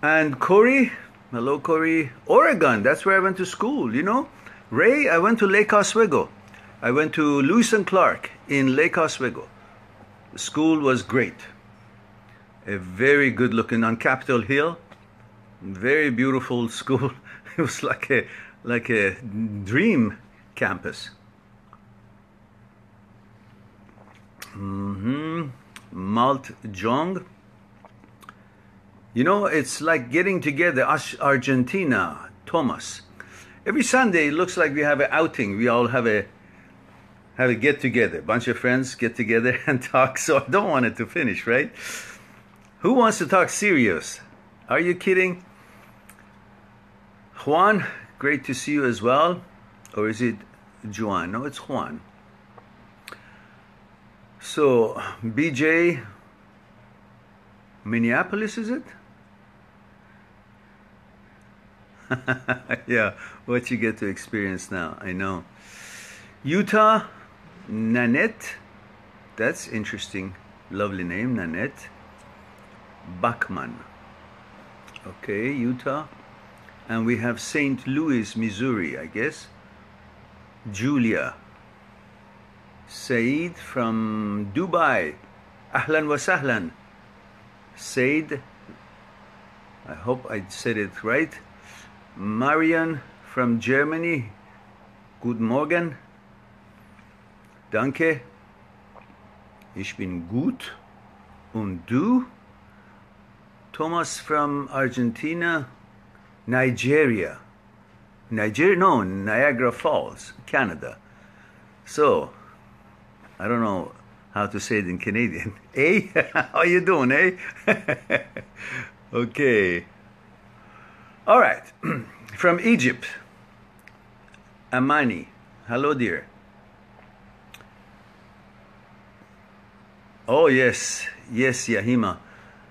And Corey, hello Corey, Oregon, that's where I went to school, you know. Ray, I went to Lake Oswego. I went to Lewis and Clark in Lake Oswego. The school was great. A very good looking on Capitol Hill. Very beautiful school. It was like a dream campus. Malt Jong. You know, it's like getting together, us Argentina, Thomas. Every Sunday, it looks like we have an outing. We all have a get together. Bunch of friends get together and talk. So I don't want it to finish, right? Who wants to talk serious? Are you kidding? Juan, great to see you as well. Or is it Juan? No, it's Juan. So, BJ, Minneapolis, is it? Yeah, what you get to experience now, I know. Utah, Nanette, that's interesting, lovely name, Nanette. Bachman, okay, Utah. And we have St. Louis, Missouri, I guess. Julia. Said from Dubai. Ahlan wa sahlan. Said, I hope I said it right. Marian from Germany. Good Morgen. Danke. Ich bin gut. Und du? Thomas from Argentina. Nigeria. No, Niagara Falls, Canada. So, I don't know how to say it in Canadian. Eh? How you doing, eh? Okay. All right. From Egypt. Amani. Hello, dear. Oh, yes. Yes, Yahima.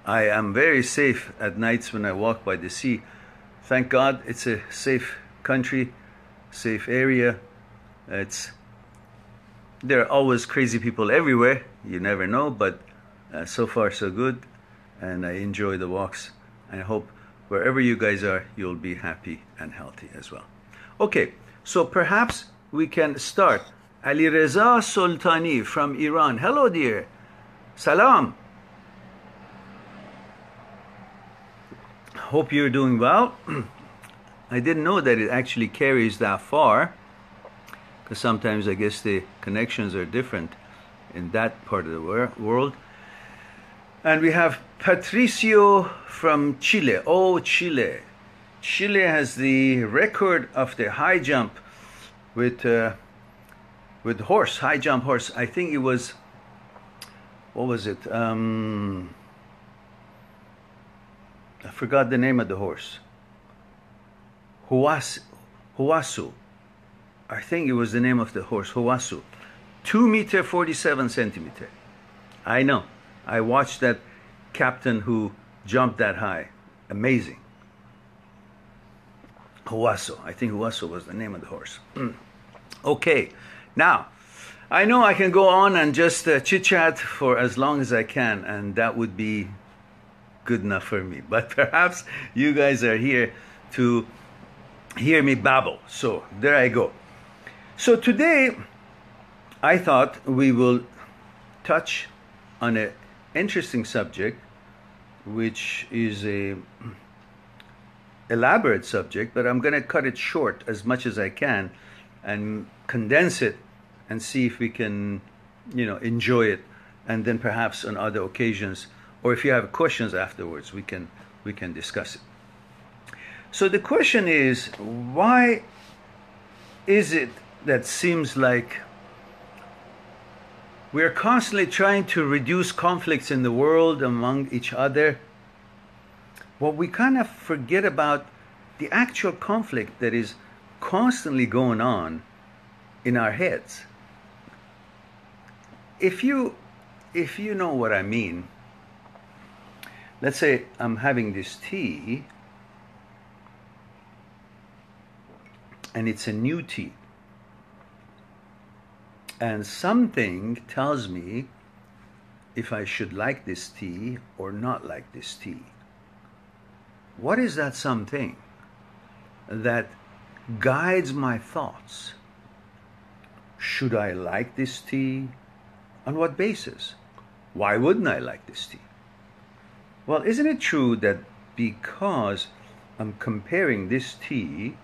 I am very safe at nights when I walk by the sea. Thank God it's a safe country, safe area. There are always crazy people everywhere. You never know, but so far so good. And I enjoy the walks. I hope wherever you guys are, you'll be happy and healthy as well. Okay, so perhaps we can start. Ali Reza Sultani from Iran. Hello, dear. Salam. Hope you're doing well. I didn't know that it actually carries that far, because sometimes I guess the connections are different in that part of the world. And we have Patricio from Chile. Oh, Chile. Chile has the record of the high jump with horse, high jump horse. I think it was, what was it? I forgot the name of the horse. Huasu. I think it was the name of the horse, Huasu. 2 meter 47 centimeter. I know. I watched that captain who jumped that high. Amazing. Huasu. I think Huasu was the name of the horse. Okay. Now, I know I can go on and just chit-chat for as long as I can, and that would be good enough for me. But perhaps you guys are here to hear me babble. So there I go. So today I thought we will touch on an interesting subject, which is a elaborate subject, but I'm going to cut it short as much as I can and condense it and see if we can, enjoy it, and then perhaps on other occasions, or if you have questions afterwards, we can discuss it. So the question is, why is it that seems like we're constantly trying to reduce conflicts in the world among each other? Well, we kind of forget about the actual conflict that is constantly going on in our heads. If you know what I mean, let's say I'm having this tea, and it's a new tea, and something tells me if I should like this tea or not like this tea. what is that something that guides my thoughts? Should I like this tea? On what basis? Why wouldn't I like this tea? Well, isn't it true that because I'm comparing this tea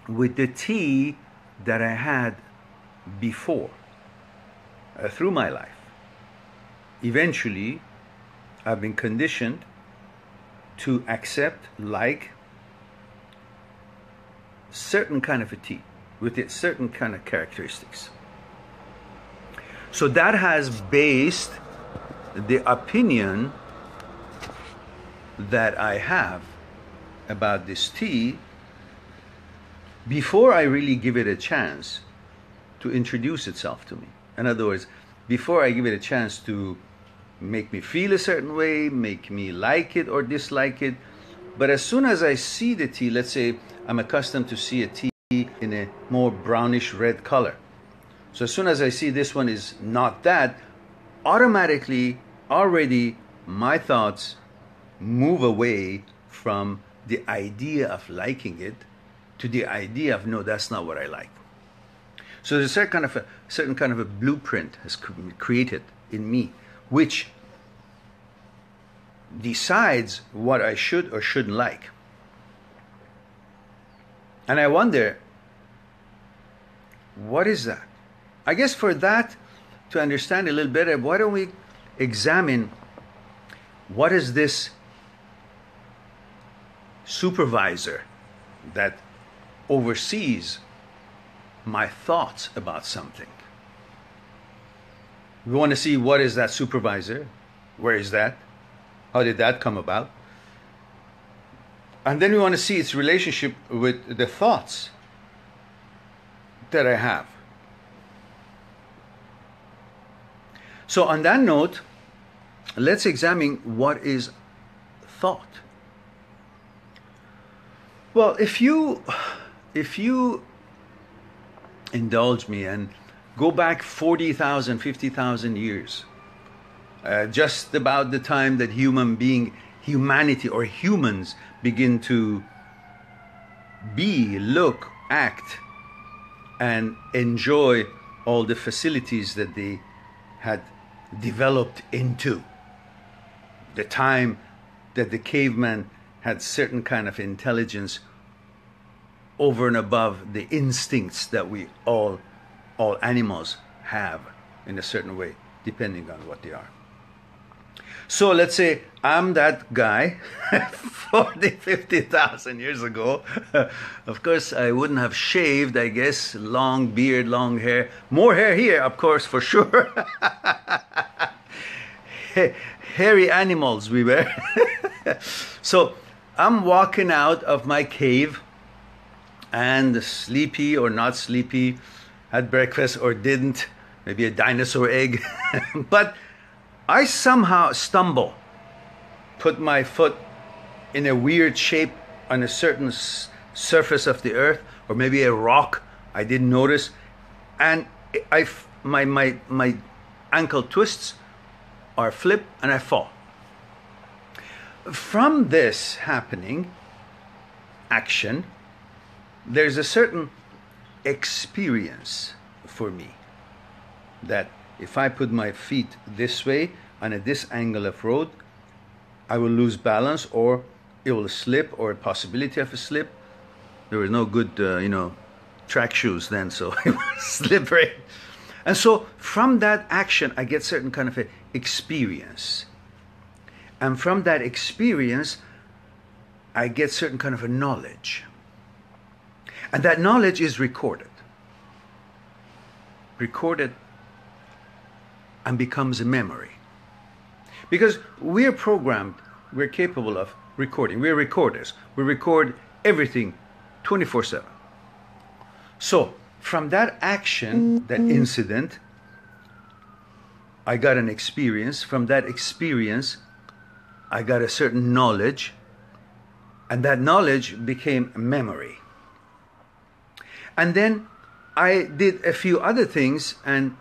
with the tea that I had before, through my life, eventually I've been conditioned to accept, like, certain kind of a tea with its certain kind of characteristics. So that has based the opinion that I have about this tea before I really give it a chance to introduce itself to me. In other words, before I give it a chance to make me feel a certain way, make me like it or dislike it. But as soon as I see the tea, let's say I'm accustomed to see a tea in a more brownish red color. So as soon as I see this one is not that, automatically, already, my thoughts move away from the idea of liking it to the idea of, no, that's not what I like. So there's a certain kind of a blueprint has created in me, which decides what I should or shouldn't like. And I wonder, what is that? I guess for that to understand a little better, why don't we examine what is this supervisor that oversees my thoughts about something? We want to see, what is that supervisor? Where is that? How did that come about? And then we want to see its relationship with the thoughts that I have. So on that note, let's examine what is thought. Well, if you indulge me and go back 40,000, 50,000 years, just about the time that humanity or humans begin to be, look, act, and enjoy all the facilities that they had developed into. The time that the caveman had certain kind of intelligence over and above the instincts that we all animals have in a certain way, depending on what they are. So let's say I'm that guy 40, 50,000 years ago. Of course, I wouldn't have shaved, I guess, long beard, long hair. More hair here, of course, for sure. Hairy animals we were. So I'm walking out of my cave, and sleepy or not sleepy, had breakfast or didn't, maybe a dinosaur egg. But I somehow stumble, put my foot in a weird shape on a certain surface of the earth, or maybe a rock I didn't notice, and my ankle twists or flip, and I fall. From this happening, action, there's a certain experience for me that if I put my feet this way on this angle of road, I will lose balance, or it will slip, or a possibility of a slip. There were no good, track shoes then, so it was slippery. And so from that action, I get certain kind of a experience. And from that experience, I get certain kind of a knowledge. And that knowledge is recorded. Recorded and becomes a memory. Because we're programmed, we're capable of recording. We're recorders. We record everything 24/7. So from that action, that incident, I got an experience. From that experience, I got a certain knowledge. And that knowledge became memory. And then I did a few other things and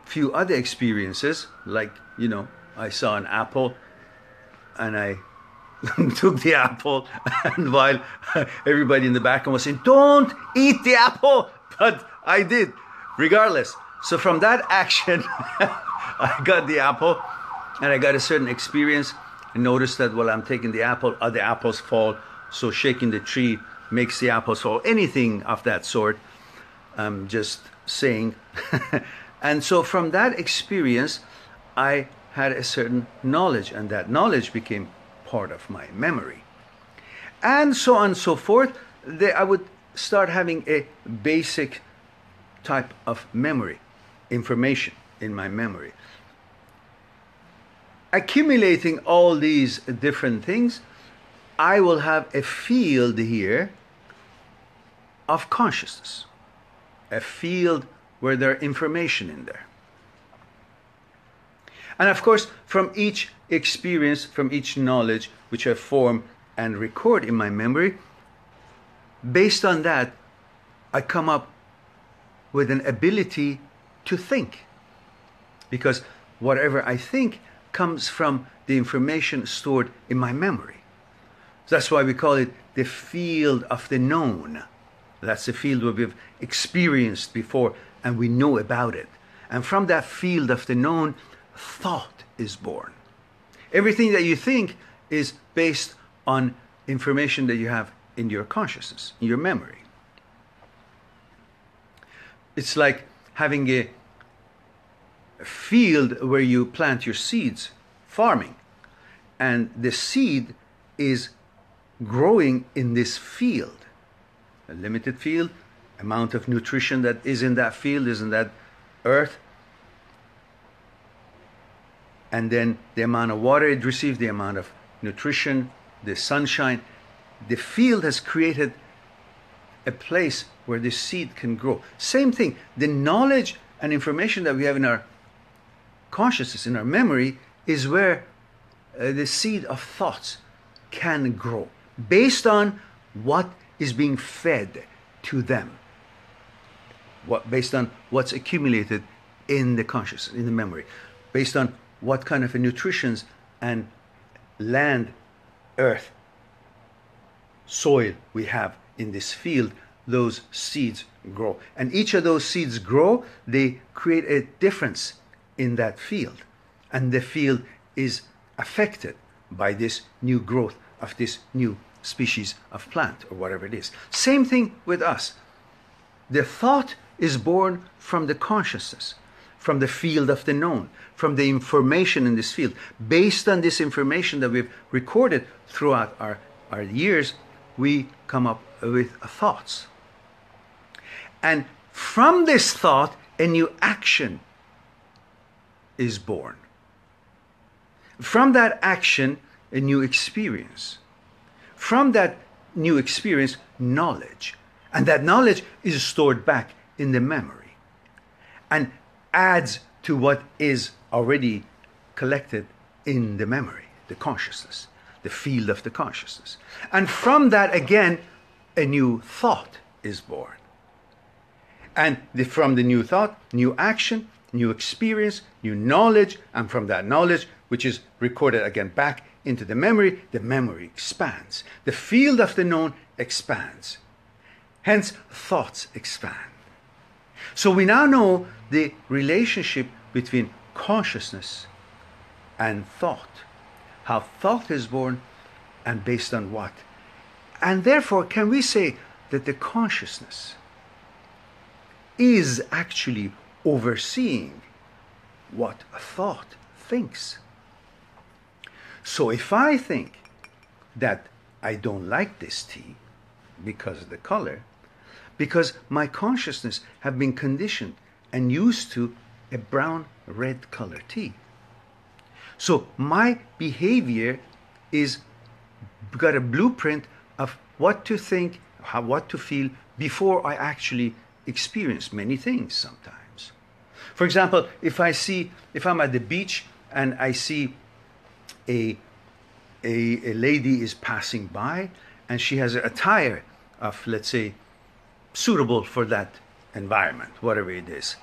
few other experiences, like, I saw an apple and I took the apple, and while everybody in the background was saying, "Don't eat the apple," but I did, regardless. So from that action, I got the apple, and I got a certain experience. And notice that while I'm taking the apple, other apples fall. So shaking the tree makes the apples fall. Anything of that sort. I'm just saying. And so from that experience, I had a certain knowledge, and that knowledge became part of my memory. And so on and so forth. I would start having a basic type of memory, information in my memory. Accumulating all these different things, I will have a field here of consciousness, a field where there are information in there. And of course, from each experience, from each knowledge which I form and record in my memory, based on that, I come up with an ability to think. Because whatever I think comes from the information stored in my memory. That's why we call it the field of the known. That's the field where we've experienced before and we know about it. And from that field of the known, thought is born. Everything that you think is based on information that you have in your consciousness, in your memory. It's like having a field where you plant your seeds, farming, and the seed is growing in this field, a limited field, amount of nutrition that is in that field, is in that earth, and then the amount of water it receives, the amount of nutrition, the sunshine. The field has created a place where this seed can grow. Same thing, the knowledge and information that we have in our consciousness, in our memory, is where the seed of thoughts can grow based on what is being fed to them, based on what's accumulated in the consciousness, in the memory, based on what kind of a nutritions and land, earth, soil we have in this field. Those seeds grow, and each of those seeds grow, they create a difference in that field, and the field is affected by this new growth of this new species of plant or whatever it is. Same thing with us. The thought is born from the consciousness, from the field of the known, from the information in this field. Based on this information that we've recorded throughout our years, we come up with thoughts. And from this thought, a new action is born. From that action, a new experience. From that new experience, knowledge. And that knowledge is stored back in the memory and adds to what is already collected in the memory, the consciousness, the field of the consciousness. And from that, again, a new thought is born. And from the new thought, new action, new experience, new knowledge, and from that knowledge, which is recorded again back into the memory expands. The field of the known expands. Hence, thoughts expand. So we now know the relationship between consciousness and thought. How thought is born and based on what. And therefore, can we say that the consciousness is actually overseeing what a thought thinks? So if I think that I don't like this tea because of the color, because my consciousness have been conditioned and used to a brown-red color tea. So my behavior is got a blueprint of what to think, what to feel before I actually experience many things sometimes. For example, if I'm at the beach and I see a lady is passing by and she has an attire of, let's say, suitable for that environment, whatever it is,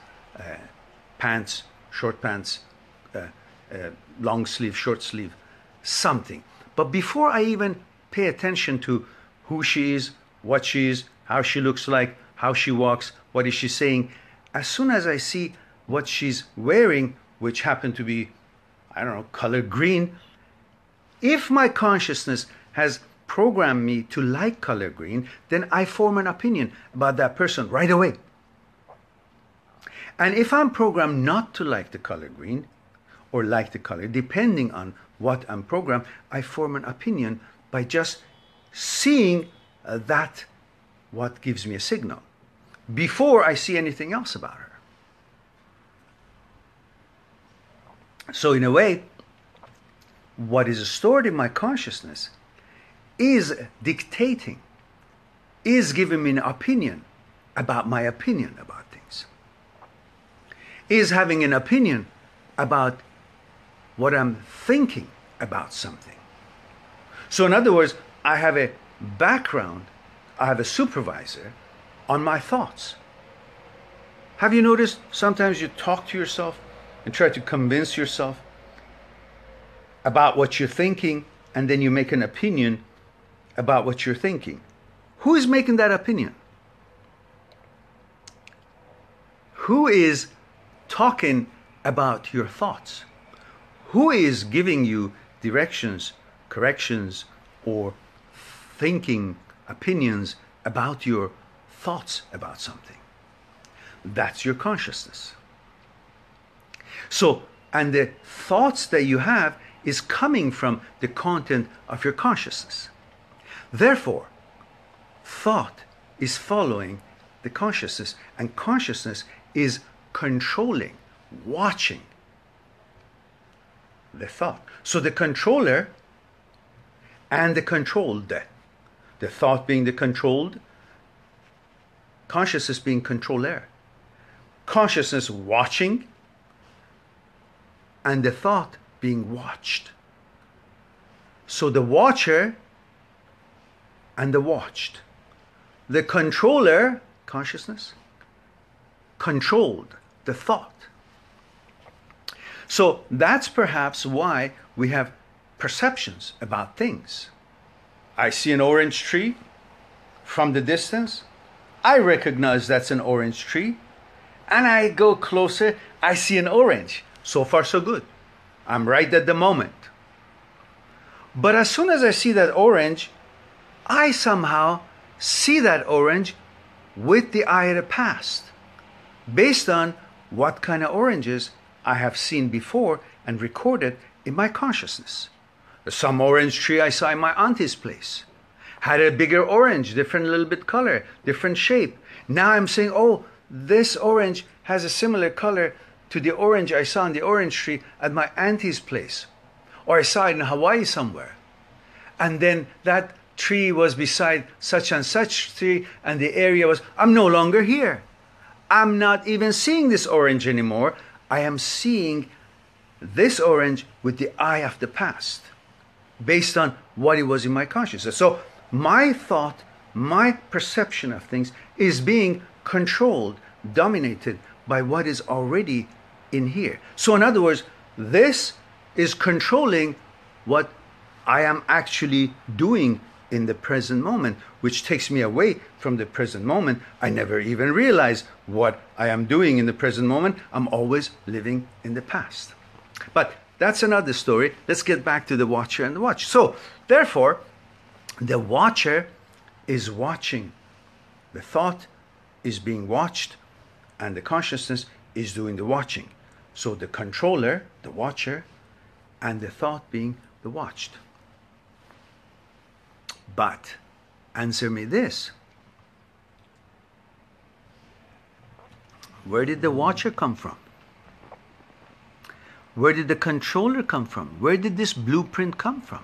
pants, short pants, long sleeve, short sleeve, something. But before I even pay attention to who she is, what she is, how she looks like, how she walks, what is she saying, as soon as I see what she's wearing, which happened to be, I don't know, color green, if my consciousness has programmed me to like color green, then I form an opinion about that person right away. And if I'm programmed not to like the color green, or like the color, depending on what I'm programmed, I form an opinion by just seeing that what gives me a signal before I see anything else about her. So in a way, what is stored in my consciousness is dictating, is giving me an opinion about my opinion about things, is having an opinion about what I'm thinking about something. So in other words, I have a background, I have a supervisor on my thoughts. Have you noticed sometimes you talk to yourself and try to convince yourself about what you're thinking, and then you make an opinion about what you're thinking? Who is making that opinion? Who is talking about your thoughts? Who is giving you directions, corrections, or thinking opinions about your thoughts about something? That's your consciousness. So, and the thoughts that you have is coming from the content of your consciousness. Therefore, thought is following the consciousness, and consciousness is controlling, watching the thought. So the controller and the controlled, the thought being the controlled, consciousness being controller, consciousness watching, and the thought being watched. So the watcher and the watched, the controller, consciousness, controlled the thought. So that's perhaps why we have perceptions about things. I see an orange tree from the distance. I recognize that's an orange tree. And I go closer, I see an orange. So far, so good. I'm right at the moment. But as soon as I see that orange, I somehow see that orange with the eye of the past, based on what kind of oranges I have seen before and recorded in my consciousness. Some orange tree I saw in my auntie's place had a bigger orange, different little bit color, different shape. Now I'm saying, oh, this orange has a similar color to the orange I saw in the orange tree at my auntie's place. Or I saw it in Hawaii somewhere. And then that tree was beside such and such tree, and the area was, I'm no longer here. I'm not even seeing this orange anymore. I am seeing this orange with the eye of the past, based on what it was in my consciousness. So my thought, my perception of things is being controlled, dominated by what is already in here. So in other words, this is controlling what I am actually doing in the present moment, which takes me away from the present moment. I never even realize what I am doing in the present moment. I'm always living in the past. But that's another story. Let's get back to the watcher and the watch. So, therefore, the watcher is watching. The thought is being watched, and the consciousness is doing the watching. So the controller, the watcher, and the thought being the watched. But answer me this. Where did the watcher come from? Where did the controller come from? Where did this blueprint come from?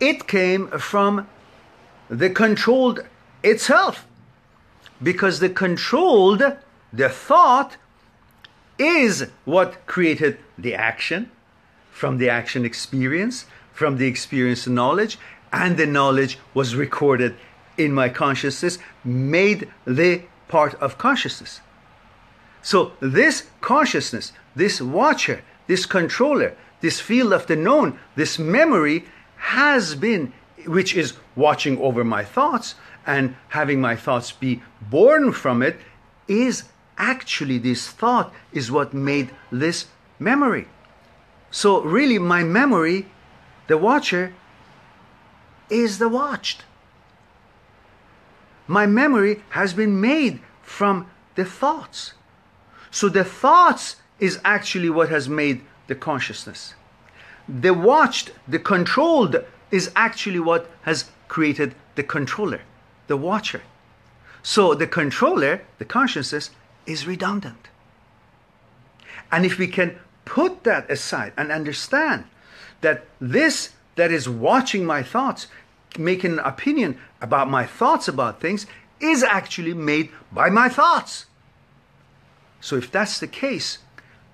It came from the controlled itself. Because the controlled, the thought, is what created the action, from the action experience, from the experience knowledge, and the knowledge was recorded in my consciousness, made the part of consciousness. So this consciousness, this watcher, this controller, this field of the known, this memory has been, which is watching over my thoughts and having my thoughts be born from it, is actually this thought is what made this memory. So really my memory, the watcher, is the watched. My memory has been made from the thoughts. So the thoughts is actually what has made the consciousness. The watched, the controlled, is actually what has created the controller, the watcher. So the controller, the consciousness, is redundant. And if we can put that aside and understand that this that is watching my thoughts, making an opinion about my thoughts about things, is actually made by my thoughts. So if that's the case,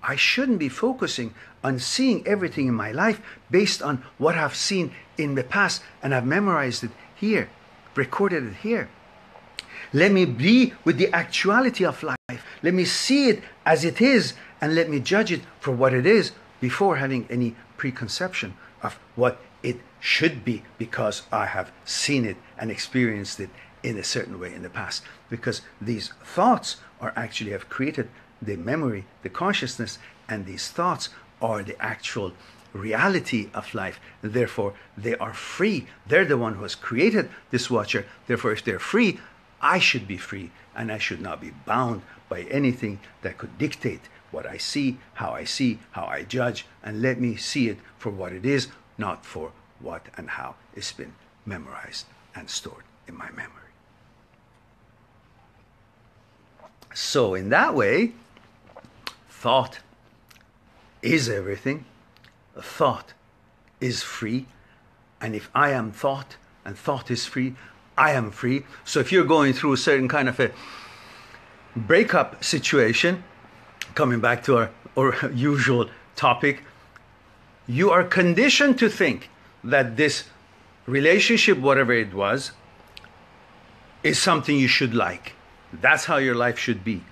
I shouldn't be focusing on seeing everything in my life based on what I've seen in the past and I've memorized it here, recorded it here. Let me be with the actuality of life. Let me see it as it is and let me judge it for what it is before having any preconception of what it should be because I have seen it and experienced it in a certain way in the past. Because these thoughts are actually have created the memory, the consciousness, and these thoughts are the actual reality of life. And therefore, they are free. They're the one who has created this watcher. Therefore, if they're free, I should be free, and I should not be bound by anything that could dictate what I see, how I judge, and let me see it for what it is, not for what and how it's been memorized and stored in my memory. So in that way, thought is everything. Thought is free. And if I am thought and thought is free, I am free. So if you're going through a certain kind of a breakup situation, coming back to our usual topic, you are conditioned to think that this relationship, whatever it was, is something you should like. That's how your life should be.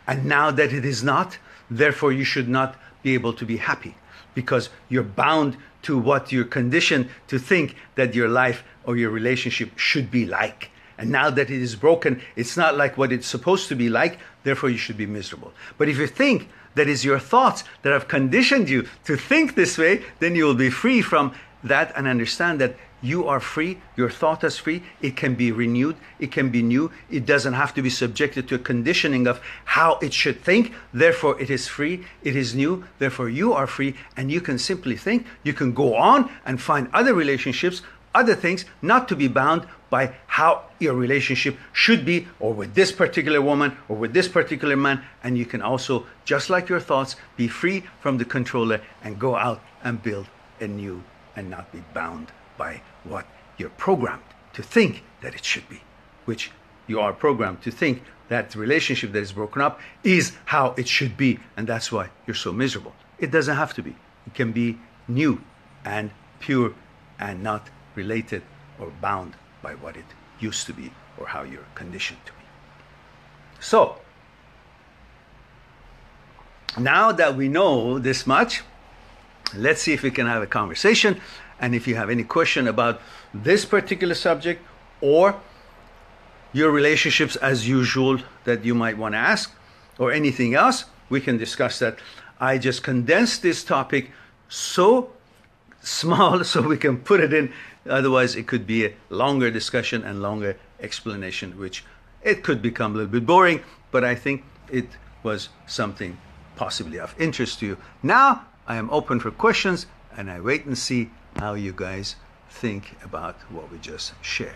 And now that it is not, therefore you should not be able to be happy because you're bound to what you're conditioned to think that your life or your relationship should be like. And now that it is broken, it's not like what it's supposed to be like, therefore you should be miserable. But if you think that is your thoughts that have conditioned you to think this way, then you will be free from that and understand that you are free, your thought is free, it can be renewed, it can be new, it doesn't have to be subjected to a conditioning of how it should think, therefore it is free, it is new, therefore you are free, and you can simply think, you can go on and find other relationships, other things, not to be bound by how your relationship should be, or with this particular woman, or with this particular man, and you can also, just like your thoughts, be free from the controller and go out and build a new and not be bound by what you're programmed to think that it should be, which you are programmed to think that the relationship that is broken up is how it should be, and that's why you're so miserable. It doesn't have to be. It can be new and pure and not related or bound by what it used to be or how you're conditioned to be. So, now that we know this much, let's see if we can have a conversation. And if you have any question about this particular subject or your relationships as usual that you might want to ask, or anything else, we can discuss that. I just condensed this topic so small so we can put it in. Otherwise, it could be a longer discussion and longer explanation, which it could become a little bit boring, but I think it was something possibly of interest to you. Now, I am open for questions, and I wait and see how you guys think about what we just shared.